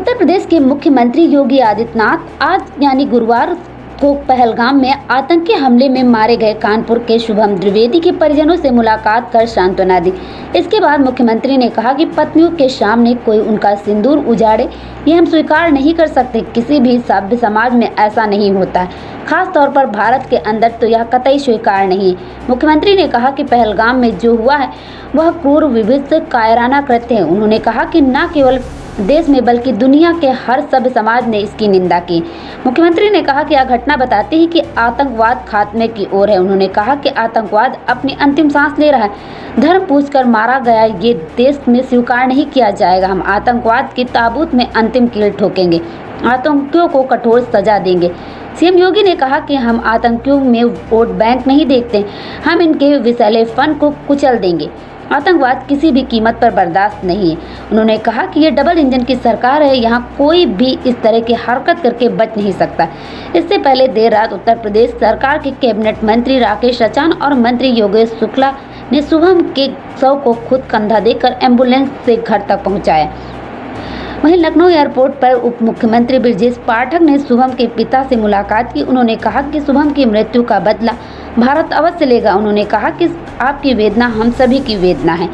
उत्तर प्रदेश के मुख्यमंत्री योगी आदित्यनाथ आज यानी गुरुवार को पहलगाम में आतंकी हमले में मारे गए कानपुर के शुभम द्विवेदी के परिजनों से मुलाकात कर सांत्वना दी। इसके बाद मुख्यमंत्री ने कहा कि पत्नियों के सामने कोई उनका सिंदूर उजाड़े ये हम स्वीकार नहीं कर सकते। किसी भी सभ्य समाज में ऐसा नहीं होता है, खास तौर पर भारत के अंदर तो यह कतई स्वीकार नहीं है। मुख्यमंत्री ने कहा कि पहलगाम में जो हुआ है वह क्रूर, विभत्स, कायराना कृत्य है। उन्होंने कहा कि न केवल देश में बल्कि दुनिया के हर सभ्य समाज ने इसकी निंदा की। मुख्यमंत्री ने कहा कि यह घटना बताती है कि आतंकवाद खात्मे की ओर है। उन्होंने कहा कि आतंकवाद अपनी अंतिम सांस ले रहा है। धर्म पूछकर मारा गया ये देश में स्वीकार नहीं किया जाएगा। हम आतंकवाद के ताबूत में अंतिम कील ठोकेंगे, आतंकियों को कठोर सजा देंगे। सीएम योगी ने कहा कि हम आतंकियों में वोट बैंक नहीं देखते, हम इनके विषैले फंड को कुचल देंगे। आतंकवाद किसी भी कीमत पर बर्दाश्त नहीं है। उन्होंने कहा कि ये डबल इंजन की सरकार है, यहाँ कोई भी इस तरह की हरकत करके बच नहीं सकता। इससे पहले देर रात उत्तर प्रदेश सरकार के कैबिनेट मंत्री राकेश अचान और मंत्री योगेश शुक्ला ने शुभम के शव को खुद कंधा देकर एम्बुलेंस से घर तक पहुँचाया। वहीं लखनऊ एयरपोर्ट पर उप मुख्यमंत्री ब्रजेश पाठक ने शुभम के पिता से मुलाकात की। उन्होंने कहा कि शुभम की मृत्यु का बदला भारत अवश्य लेगा। उन्होंने कहा कि आपकी वेदना हम सभी की वेदना है।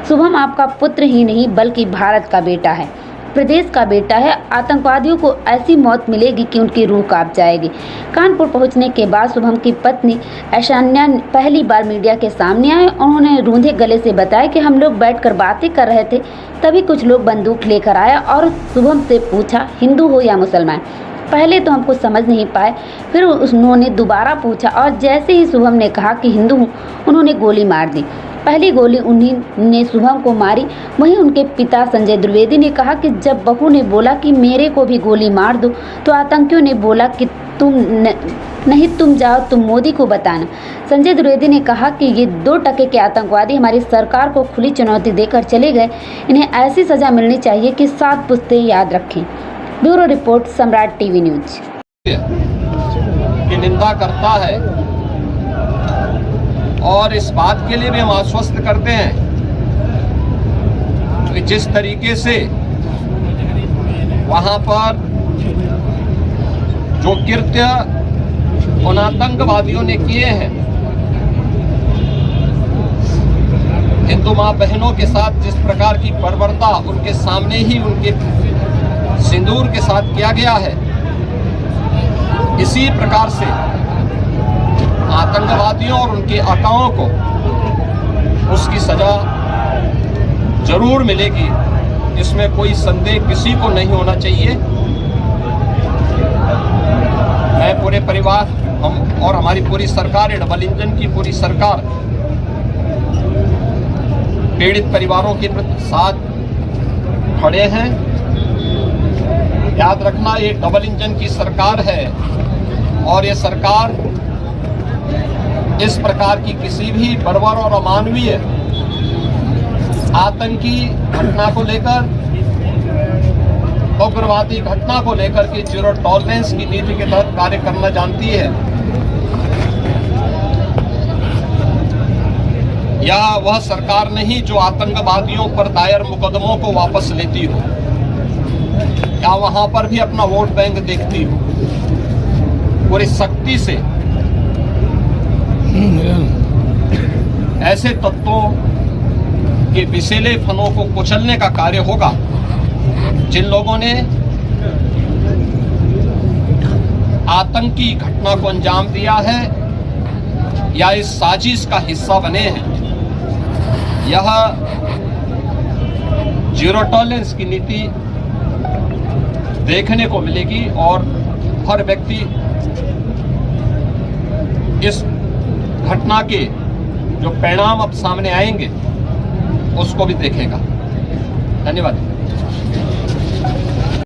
शुभम आपका पुत्र ही नहीं बल्कि भारत का बेटा है, प्रदेश का बेटा है। आतंकवादियों को ऐसी मौत मिलेगी कि उनकी रूह कांप जाएगी। कानपुर पहुंचने के बाद शुभम की पत्नी ऐशान्या पहली बार मीडिया के सामने आए। उन्होंने रूंधे गले से बताया कि हम लोग बैठकर बातें कर रहे थे, तभी कुछ लोग बंदूक लेकर आया और शुभम से पूछा हिंदू हो या मुसलमान। पहले तो हम कुछ समझ नहीं पाए, फिर उन्होंने दोबारा पूछा और जैसे ही शुभम ने कहा कि हिंदू हूँ, उन्होंने गोली मार दी। पहली गोली उन्हीं ने शुभम को मारी। वहीं उनके पिता संजय द्विवेदी ने कहा कि जब बहू ने बोला कि मेरे को भी गोली मार दो तो आतंकियों ने बोला कि तुम जाओ, तुम मोदी को बताना। संजय द्विवेदी ने कहा कि ये 2 टके के आतंकवादी हमारी सरकार को खुली चुनौती देकर चले गए। इन्हें ऐसी सजा मिलनी चाहिए कि 7 पुश्तें याद रखें। ब्यूरो रिपोर्ट, सम्राट टीवी न्यूज। की निंदा करता है और इस बात के लिए भी हम आश्वस्त करते हैं कि जिस तरीके से वहां पर जो कृत्य उन आतंकवादियों ने किए हैं, हिंदू मां बहनों के साथ जिस प्रकार की बर्बरता उनके सामने ही उनके सिंदूर के साथ किया गया है, इसी प्रकार से आतंकवादियों और उनके आकाओं को उसकी सजा जरूर मिलेगी। इसमें कोई संदेह किसी को नहीं होना चाहिए। मैं पूरे परिवार, हम और हमारी पूरी सरकार, डबल इंजन की पूरी सरकार पीड़ित परिवारों के साथ खड़े हैं। याद रखना, ये डबल इंजन की सरकार है और ये सरकार इस प्रकार की किसी भी बर्बर और अमानवीय आतंकी घटना को लेकर, उग्रवादी घटना को लेकर के जीरो टॉलरेंस की नीति के तहत कार्य करना जानती है। यह वह सरकार नहीं जो आतंकवादियों पर दायर मुकदमों को वापस लेती हो या वहां पर भी अपना वोट बैंक देखती हो। पूरी सख्ती से ऐसे तत्वों के विषैले फनों को कुचलने का कार्य होगा जिन लोगों ने आतंकी घटना को अंजाम दिया है या इस साजिश का हिस्सा बने हैं। यह जीरो टॉलरेंस की नीति देखने को मिलेगी और हर व्यक्ति इस घटना के जो परिणाम अब सामने आएंगे उसको भी देखेगा। धन्यवाद।